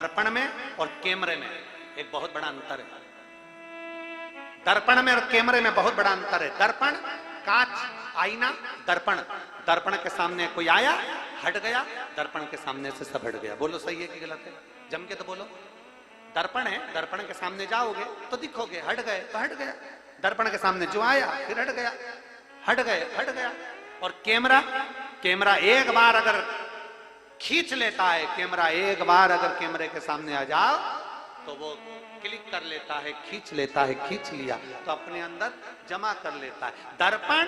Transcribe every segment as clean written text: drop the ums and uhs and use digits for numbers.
दर्पण में और कैमरे में एक बहुत बड़ा अंतर है। दर्पण में और कैमरे में बहुत बड़ा अंतर है। दर्पण कांच, आईना, दर्पण। दर्पण के सामने कोई आया, हट गया, दर्पण के सामने से सब हट गया। बोलो सही है कि गलत है? जम के तो बोलो। दर्पण है, दर्पण के सामने जाओगे तो दिखोगे, हट गए तो हट गया। दर्पण के सामने जो आया फिर हट गया, हट गए, हट गया। और कैमरा, कैमरा एक बार अगर खींच लेता है, कैमरा एक बार अगर कैमरे के सामने आ जाओ तो वो क्लिक कर लेता है, खींच लेता है, खींच लिया तो अपने अंदर जमा कर लेता है। दर्पण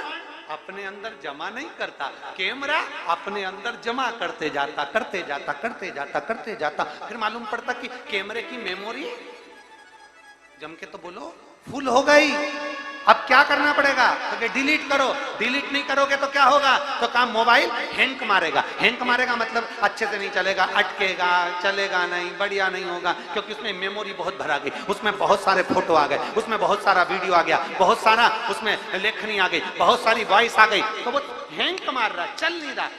अपने अंदर जमा नहीं करता, कैमरा अपने अंदर जमा करते जाता, करते जाता, करते जाता, करते जाता। फिर मालूम पड़ता कि कैमरे की मेमोरी, जम के तो बोलो, फुल हो गई। अब क्या करना पड़ेगा? तो डिलीट करो। डिलीट नहीं करोगे तो क्या होगा? तो काम मोबाइल हैंग मारेगा। हैंग मारेगा मतलब अच्छे से नहीं चलेगा, अटकेगा, चलेगा नहीं, बढ़िया नहीं होगा, क्योंकि उसमें मेमोरी बहुत भरा गई, उसमें बहुत सारे फोटो आ गए, उसमें बहुत सारा वीडियो आ गया, बहुत सारा उसमें लेखनी आ गई, बहुत सारी वॉइस आ गई, तो वो हैंग मार रहा, चल नहीं रहा।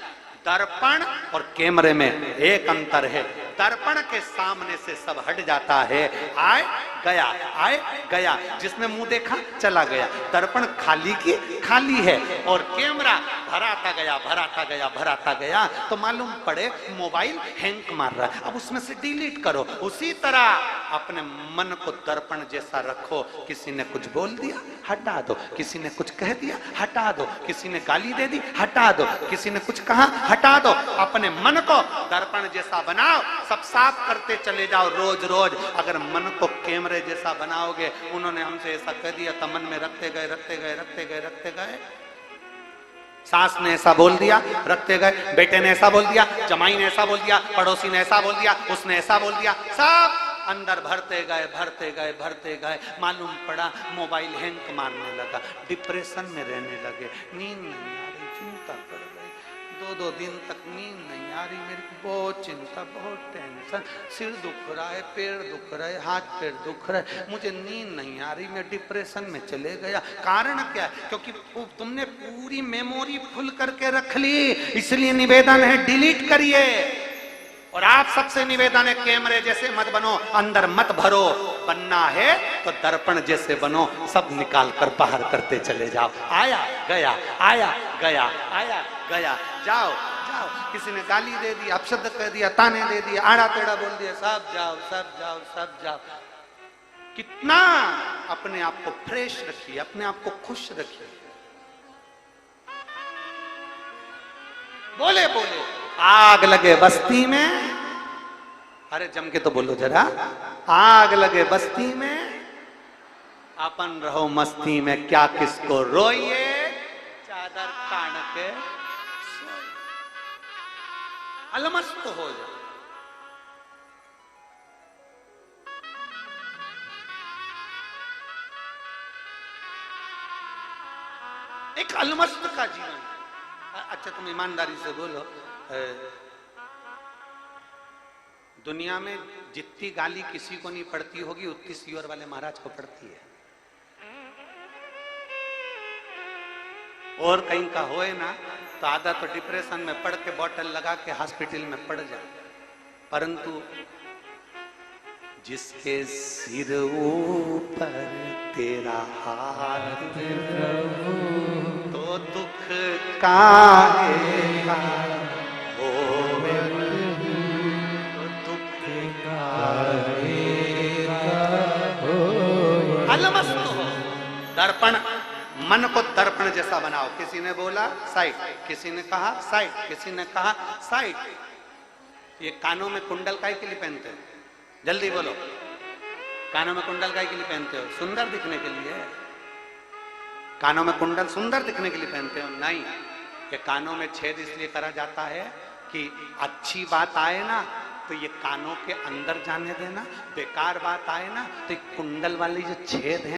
दर्पण और कैमरे में एक अंतर है। दर्पण के सामने से सब हट जाता है, आए गया, आए गया, जिसने मुंह देखा चला गया। दर्पण खाली की खाली है और कैमरा भराता गया, भराता गया, भराता गया, तो मालूम पड़े मोबाइल हैंग मार रहा है, अब उसमें से डिलीट करो। उसी तरह अपने मन को दर्पण जैसा रखो। किसी ने कुछ बोल दिया, हटा दो। किसी ने कुछ कह दिया, हटा दो। किसी ने गाली दे दी, हटा दो। किसी ने कुछ कहा, हटा दो। अपने मन को दर्पण जैसा बनाओ, सब साफ करते चले जाओ रोज रोज। अगर मन को कैमरे जैसा बनाओगे, उन्होंने हमसे ऐसा कह दिया तो मन में रखते गए, रखते गए, रखते गए, रखते गए। सास ने ऐसा बोल दिया, रखते गए। बेटे ने ऐसा बोल दिया, जमाई ने ऐसा बोल दिया, पड़ोसी ने ऐसा बोल दिया, उसने ऐसा बोल दिया, सब अंदर भरते गए, भरते गए, भरते गए। मालूम पड़ा मोबाइल हैंग मारने लगा, डिप्रेशन में रहने लगे, नींद नहीं आ रही, चिंता कर रही, दो दिन तक नींद नहीं आ रही, मेरी बहुत चिंता, बहुत टेंशन, सिर दुख रहा है, पैर दुख रहा है, हाथ पैर दुख रहा है, मुझे नींद नहीं आ रही, मैं डिप्रेशन में चले गया। कारण क्या है? क्योंकि तुमने पूरी मेमोरी फुल करके रख ली। इसलिए निवेदन है, डिलीट करिए। और आप सबसे निवेदन है, कैमरे जैसे मत बनो, अंदर मत भरो। बनना है तो दर्पण जैसे बनो, सब निकाल कर बाहर करते चले जाओ। आया गया, आया गया, आया गया, जाओ जाओ। किसी ने गाली दे दी, अपशब्द कह दिया, ताने दे दिया, आड़ा टेढ़ा बोल दिया, सब जाओ, सब जाओ, सब जाओ। कितना अपने आप को फ्रेश रखिए, अपने आप को खुश रखिए। बोले बोले आग लगे बस्ती में, अरे जम के तो बोलो जरा, आग लगे बस्ती में, अपन रहो मस्ती में, क्या किसको रोइए, चादर तान के अलमस्त हो जाओ। एक अलमस्त का जीवन। अच्छा तुम ईमानदारी से बोलो, दुनिया में जितनी गाली किसी को नहीं पड़ती होगी, उतनी सीवर वाले महाराज को पड़ती है। और कहीं का होए ना तो आधा तो डिप्रेशन में पड़ के बोतल लगा के हॉस्पिटल में पड़ जाए। परंतु जिसके सिर ऊपर तेरा हाथ तो दुख काहे का होवे, तो दुख काहे का होवे। अलमस्त हो। दर्पण, मन को दर्पण जैसा बनाओ। किसी ने बोला साइड, किसी ने कहा साइड, किसी ने कहा साइड। ये कानों में कुंडल काहे के लिए पहनते हो? जल्दी बोलो, कानों में कुंडल काहे के लिए पहनते हो? सुंदर दिखने के लिए। कानों में कुंडल सुंदर दिखने के लिए पहनते हो? नहीं, ये कानों में छेद इसलिए करा जाता है कि अच्छी बात आए ना तो ये कानों के अंदर जाने देना, बेकार बात आए ना तो कुंडल वाली जो छेद है